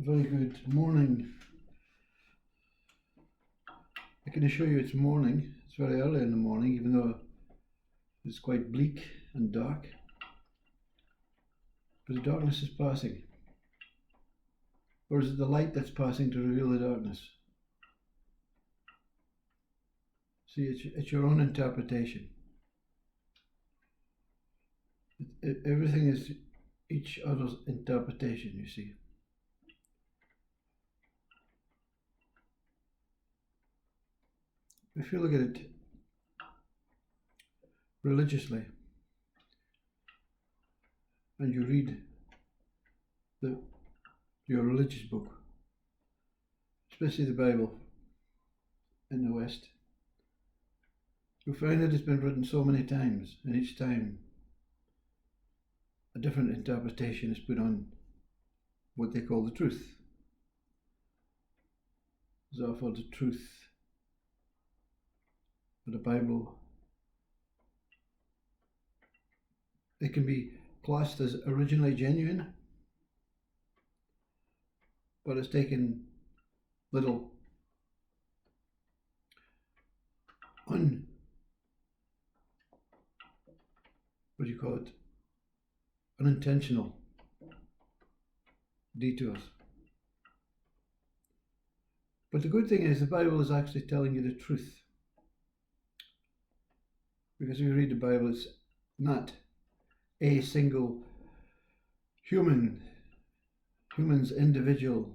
Very good morning. I can assure you it's morning. It's very early in the morning, even though it's quite bleak and dark. But the darkness is passing. Or is it the light that's passing to reveal the darkness? See, it's your own interpretation. Everything is each other's interpretation, you see. If you look at it religiously and you read your religious book, especially the Bible in the West, you'll find that it's been written so many times, and each time a different interpretation is put on what they call the truth. Is offered the truth of the Bible. It can be classed as originally genuine, but it's taken little unintentional detours. But the good thing is the Bible is actually telling you the truth. Because if you read the Bible, it's not a single human's individual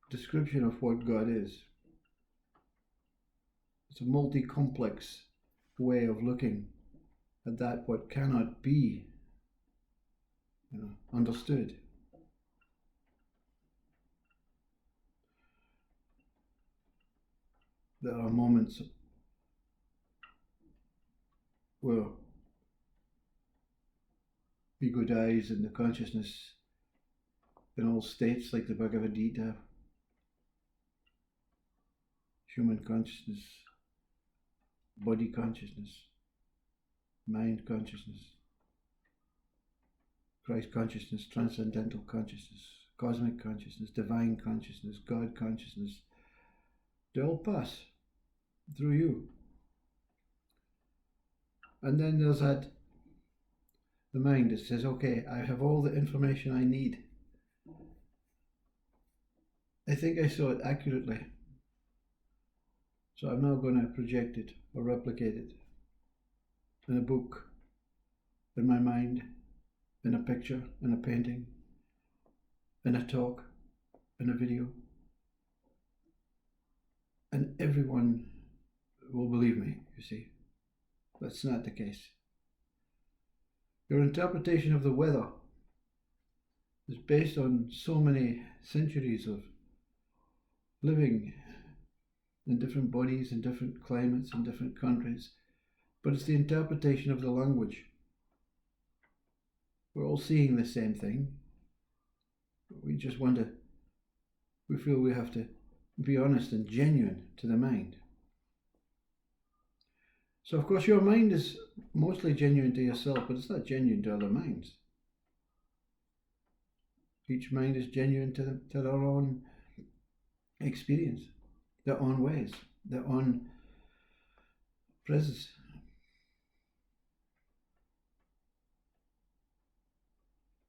description of what God is. It's a multi-complex way of looking at that what cannot be understood. There are moments where ego dies and the consciousness in all states, like the Bhagavad Gita, human consciousness, body consciousness, mind consciousness, Christ consciousness, transcendental consciousness, cosmic consciousness, divine consciousness, God consciousness, they all pass through you. And then there's the mind that says, okay, I have all the information I need. I think I saw it accurately. So I'm now going to project it or replicate it in a book, in my mind, in a picture, in a painting, in a talk, in a video. And everyone will believe me, you see. That's not the case. Your interpretation of the weather is based on so many centuries of living in different bodies, in different climates, in different countries, but it's the interpretation of the language. We're all seeing the same thing. We feel we have to be honest and genuine to the mind. So of course your mind is mostly genuine to yourself, but it's not genuine to other minds. Each mind is genuine to their own experience, their own ways, their own presence.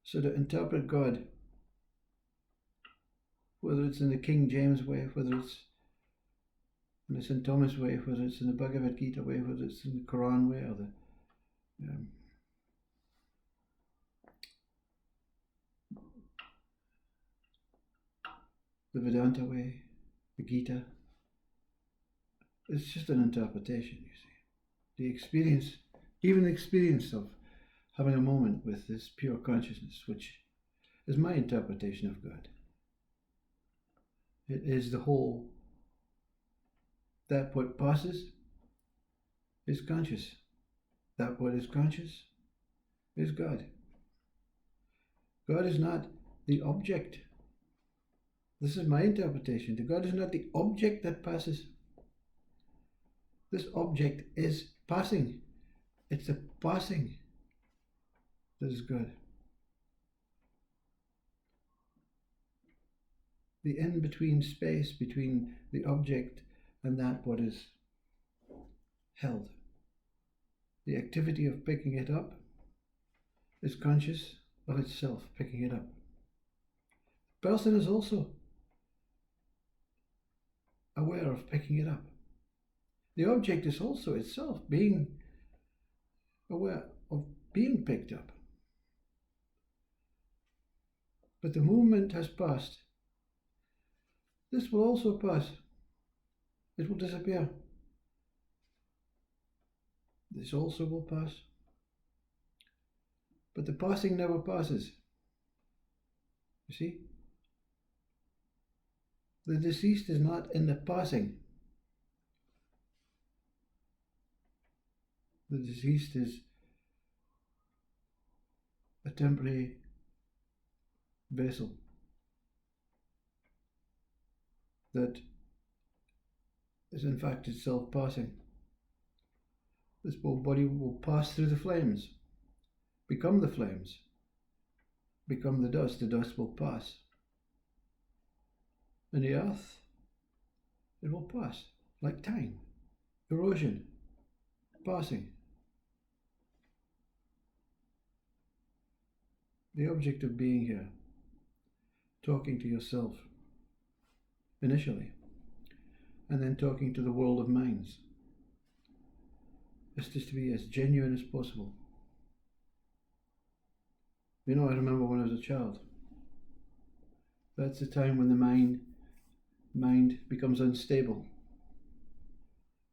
So to interpret God, whether it's in the King James way, whether it's in the St. Thomas way, whether it's in the Bhagavad Gita way, whether it's in the Quran way, or the Vedanta way, the Gita, it's just an interpretation, you see. The experience, even the experience of having a moment with this pure consciousness, which is my interpretation of God. It is the whole. That what passes is conscious. That what is conscious is God. God is not the object. This is my interpretation. God is not the object that passes. This object is passing. It's a passing that is good. The in-between space between the object and that what is held. The activity of picking it up is conscious of itself picking it up. The person is also aware of picking it up. The object is also itself being aware of being picked up. But the movement has passed. This will also pass. It will disappear. This also will pass. But the passing never passes. You see? The deceased is not in the passing. The deceased is a temporary vessel that is in fact itself passing. This body will pass through the flames, become the flames, become the dust will pass. In the earth, it will pass, like time, erosion, passing. The object of being here, talking to yourself, initially, and then talking to the world of minds, is just to be as genuine as possible. You know, I remember when I was a child, that's the time when the mind becomes unstable.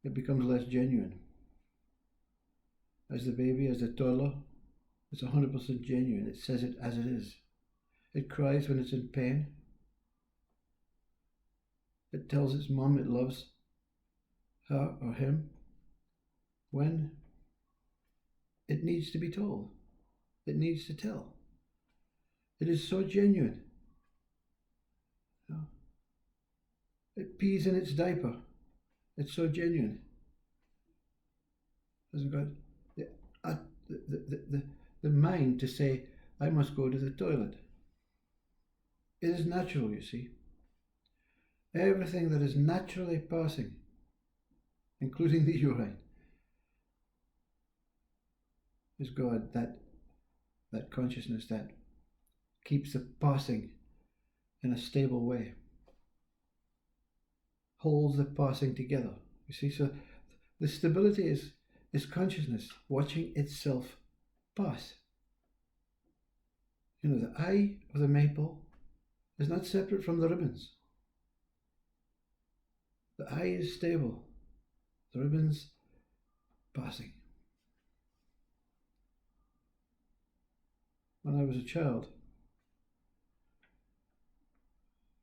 It becomes less genuine. As the baby, as the toddler, it's 100% genuine. It says it as it is. It cries when it's in pain. It tells its mum it loves her or him when it needs to be told. It needs to tell. It is so genuine. It pees in its diaper. It's so genuine. Hasn't got the mind to say, I must go to the toilet. It is natural, you see. Everything that is naturally passing, including the urine, is God, that consciousness that keeps the passing in a stable way, holds the passing together. You see, so the stability is consciousness watching itself pass. You know, the eye of the maple is not separate from the ribbons. The eye is stable, the ribbons passing. When I was a child,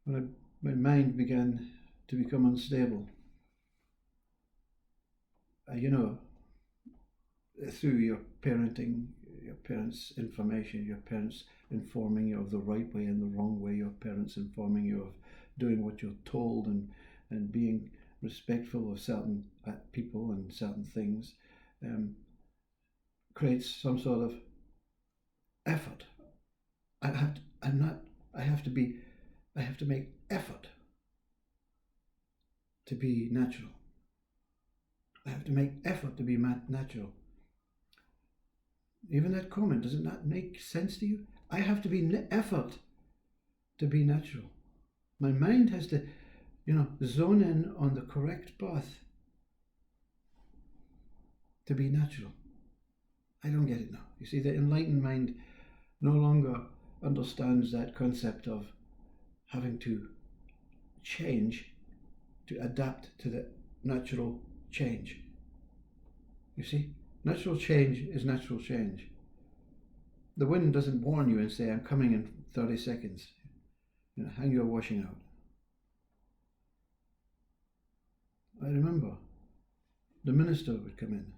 when my mind began to become unstable, you know, through your parenting, your parents' information, your parents informing you of the right way and the wrong way, your parents informing you of doing what you're told and being respectful of certain people and certain things, creates some sort of effort. I have to make effort to be natural. I have to make effort to be natural. Even that comment, does it not make sense to you? I have to be effort to be natural. My mind has to, zone in on the correct path to be natural. I don't get it now. You see, the enlightened mind no longer understands that concept of having to change to adapt to the natural change. You see, natural change is natural change. The wind doesn't warn you and say, I'm coming in 30 seconds. Hang your washing out. I remember the minister would come in,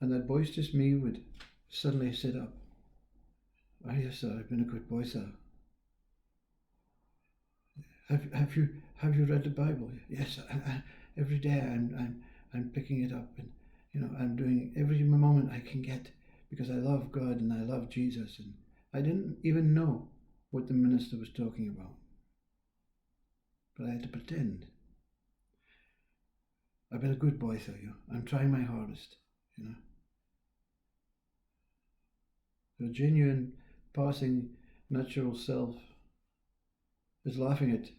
and that boisterous me would suddenly sit up. Oh yes, sir, I've been a good boy, sir. Have you read the Bible? Yes, every day I'm picking it up, and I'm doing every moment I can get because I love God and I love Jesus. And I didn't even know what the minister was talking about. But I had to pretend. I've been a good boy, so I'm trying my hardest, The genuine, passing, natural self is laughing at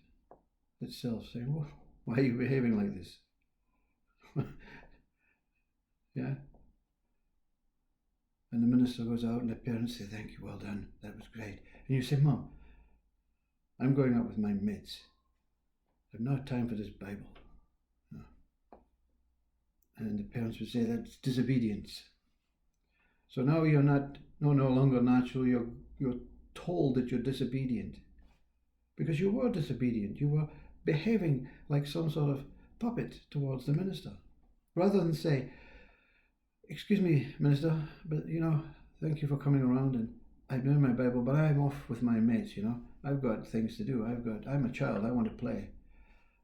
itself, saying, "Well, why are you behaving like this?" Yeah. And the minister goes out and the parents say, "Thank you, well done, that was great." And you say, "Mom, I'm going out with my mates. I've no time for this Bible." No. And the parents would say, "That's disobedience." So now you're no longer natural, you're told that you're disobedient. Because you were disobedient. You were behaving like some sort of puppet towards the minister. Rather than say, "Excuse me, minister, but thank you for coming around, and I've known my Bible, but I'm off with my mates, I've got things to do. I'm a child, I want to play.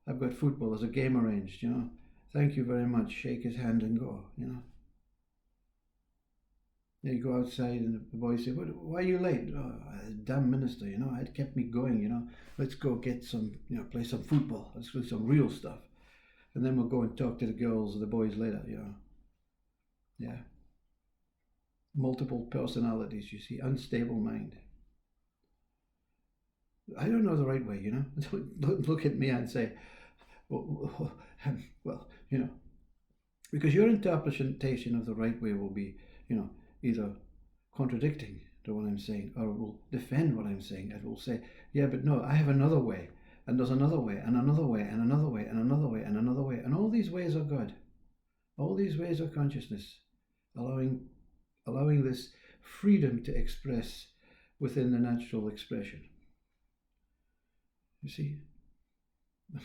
I've got football, there's a game arranged, Thank you very much." Shake his hand and go, You go outside and the boys say, "Why are you late?" "Oh, damn minister, it kept me going, Let's go get some, play some football. Let's do some real stuff. And then we'll go and talk to the girls or the boys later, Yeah. Multiple personalities, you see, unstable mind. I don't know the right way, Don't look at me and say, well, because your interpretation of the right way will be, either contradicting to what I'm saying, or it will defend what I'm saying. It will say, "Yeah, but no, I have another way, and there's another way, and another way, and another way, and another way, and another way." And all these ways are God. All these ways are consciousness, allowing this freedom to express within the natural expression. You see,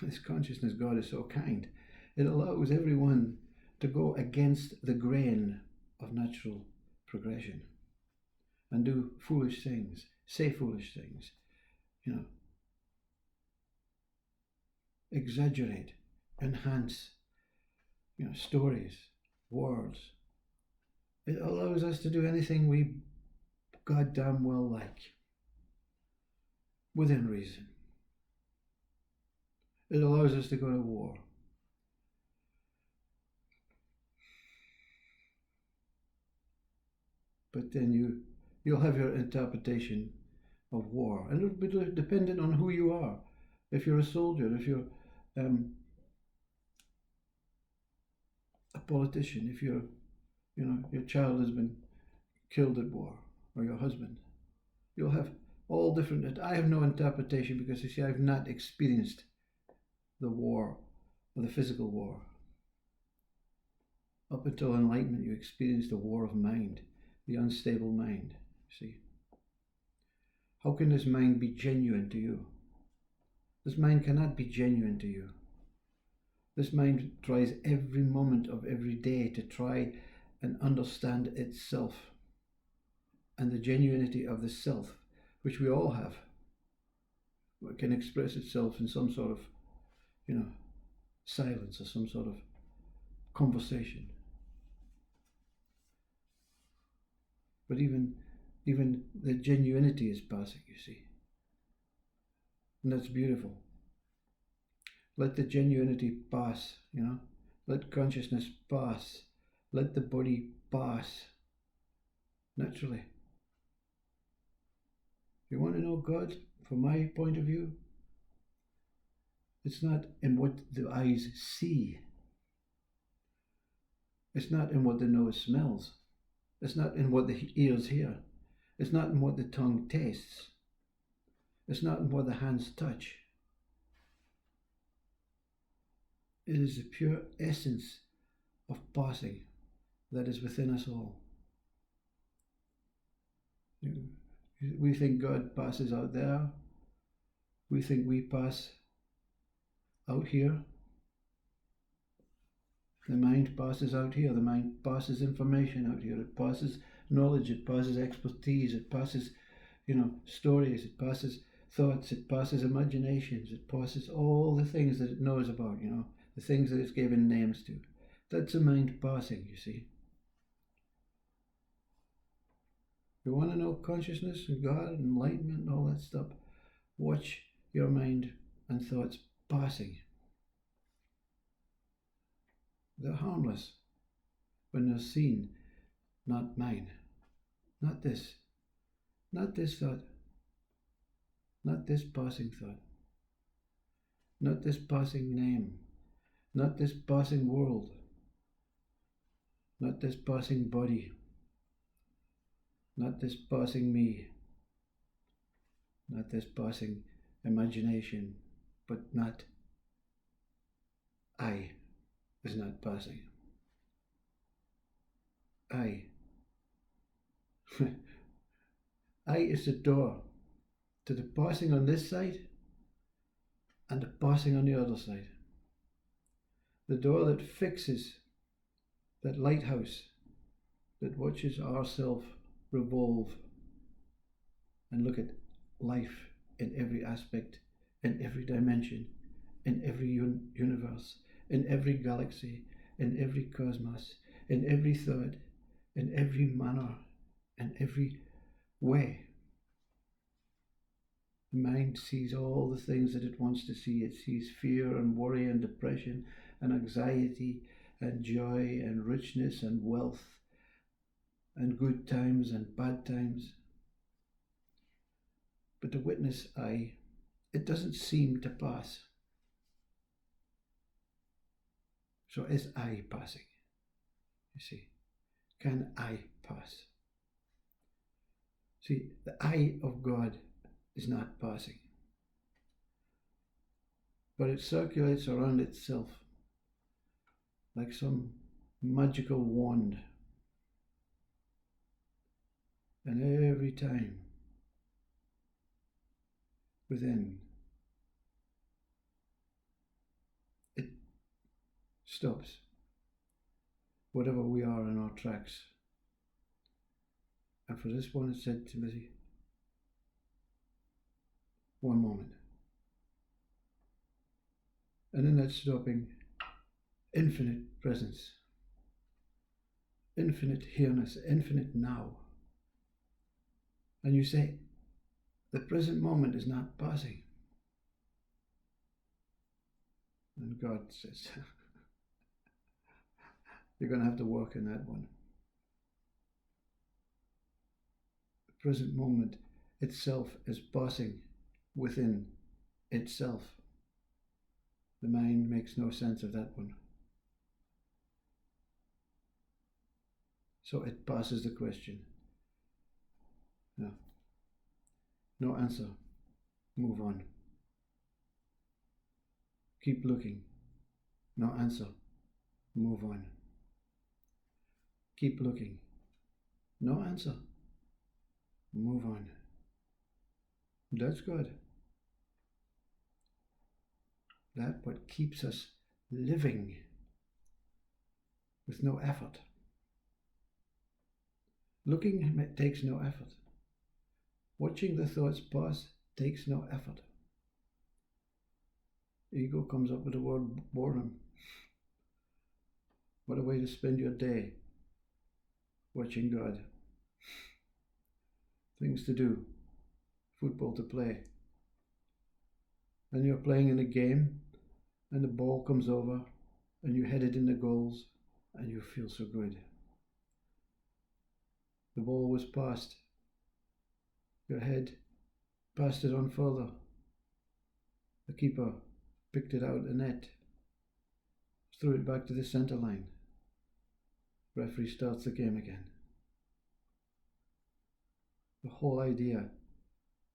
this consciousness God is so kind. It allows everyone to go against the grain of natural progression and do foolish things, say foolish things, exaggerate, enhance, stories, words. It allows us to do anything we goddamn well like, within reason. It allows us to go to war. But then you'll have your interpretation of war, and it'll be dependent on who you are. If you're a soldier, if you're a politician, if your child has been killed at war, or your husband, you'll have all different. I have no interpretation because, you see, I've not experienced the war, or the physical war. Up until enlightenment, you experience the war of mind, the unstable mind, see. How can this mind be genuine to you? This mind cannot be genuine to you. This mind tries every moment of every day to try and understand itself and the genuinity of the self, which we all have. It can express itself in some sort of, silence or some sort of conversation. But even the genuinity is passing, you see. And that's beautiful. Let the genuinity pass, Let consciousness pass. Let the body pass. Naturally. You want to know God, from my point of view? It's not in what the eyes see. It's not in what the nose smells. It's not in what the ears hear. It's not in what the tongue tastes. It's not in what the hands touch. It is the pure essence of passing that is within us all. We think God passes out there. We think we pass out here. The mind passes out here. The mind passes information out here. It passes knowledge. It passes expertise. It passes, stories. It passes thoughts. It passes imaginations. It passes all the things that it knows about, the things that it's given names to. That's a mind passing, you see. You want to know consciousness and God and enlightenment and all that stuff? Watch your mind and thoughts passing. They're harmless when they're seen, not mine. Not this. Not this thought. Not this passing thought. Not this passing name. Not this passing world. Not this passing body. Not this passing me. Not this passing imagination. But not I is not passing. I. I is the door to the passing on this side and the passing on the other side. The door that fixes, that lighthouse that watches ourself revolve and look at life in every aspect, in every dimension, in every universe, in every galaxy, in every cosmos, in every thought, in every manner, in every way. The mind sees all the things that it wants to see. It sees fear and worry and depression and anxiety and joy and richness and wealth and good times and bad times. But the witness eye, it doesn't seem to pass. So is I passing? You see, can I pass? See, the eye of God is not passing, but it circulates around itself like some magical wand. And every time within, it stops whatever we are in our tracks. And for this one, it said, Timothy, one moment. And in that stopping, infinite presence, infinite here-ness, infinite now. And you say, the present moment is not passing. And God says, you're going to have to work in that one. The present moment itself is passing within itself. The mind makes no sense of that one. So it passes the question. No. No answer. Move on. Keep looking. No answer. Move on. Keep looking. No answer. Move on. That's good. That's what keeps us living with no effort. Looking takes no effort. Watching the thoughts pass takes no effort. Ego comes up with the word boredom. What a way to spend your day, watching God. Things to do, football to play. And you're playing in a game and the ball comes over and you head it in the goals and you feel so good. The ball was passed. Your head passed it on further. The keeper picked it out the net, threw it back to the centre line. Referee starts the game again. The whole idea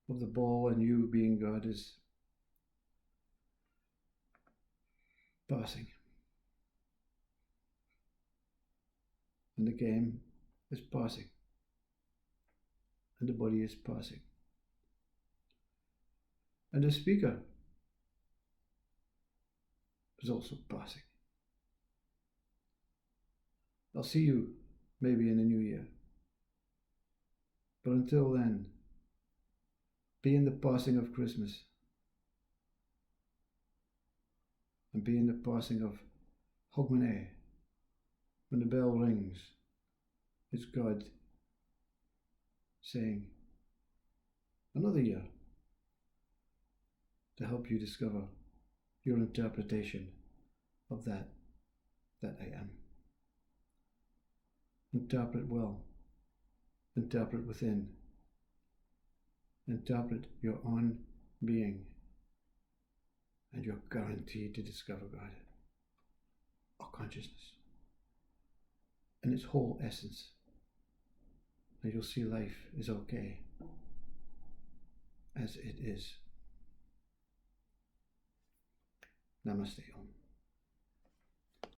of the ball and you being God is passing. And the game is passing. And the body is passing. And the speaker is also passing. I'll see you maybe in the new year. But until then, be in the passing of Christmas. And be in the passing of Hogmanay. When the bell rings, it's God saying, another year to help you discover your interpretation of that I am. Interpret well. Interpret within. Interpret your own being, and you're guaranteed to discover God, or consciousness, in its whole essence. And you'll see life is okay as it is. Namaste Om.